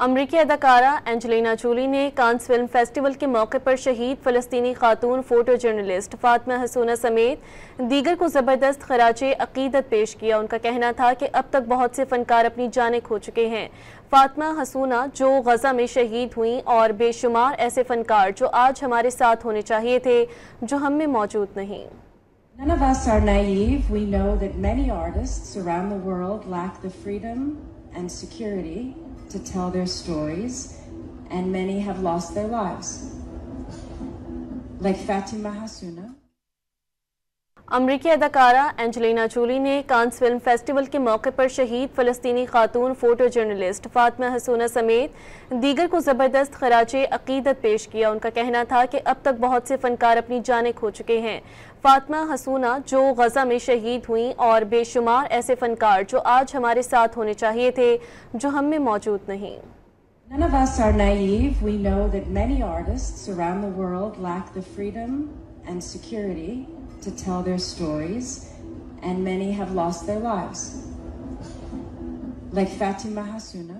अमरीकी अदाकारा Angelina Jolie ने कांस फिल्म फेस्टिवल के मौके पर शहीद फलस्तीनी खातून फोटो जर्नलिस्ट फातिमा हसूना समेत दीगर को ज़बरदस्त खराज अक़ीदत पेश किया। उनका कहना था कि अब तक बहुत से फ़नकार अपनी जानें खो चुके हैं। फातिमा हसूना जो गज़ा में शहीद हुई और बेशुमार ऐसे फ़नकार जो आज हमारे साथ होने चाहिए थे, जो हम में मौजूद नहीं। None of us are naive. We know that many artists around the world lack the freedom and security to tell their stories, and many have lost their lives, like Fatima Hassouna. अमरीकी अदाकारा Angelina Jolie ने Cannes film festival के मौके पर शहीद फलस्तीनी खातून photo journalist Fatima हसूना समेत दीगर को ज़बरदस्त खराज अक़ीदत पेश किया। उनका कहना था कि अब तक बहुत से फ़नकार अपनी जानें खो चुके हैं। फातिमा हसूना जो गज़ा में शहीद हुई और बेशुमार ऐसे फ़नकार जो आज हमारे साथ होने चाहिए थे, जो हम में मौजूद नहीं। None of us are naive. We know that many artists around the world lack the freedom and security to tell their stories, and many have lost their lives, like Fatima Hassouna.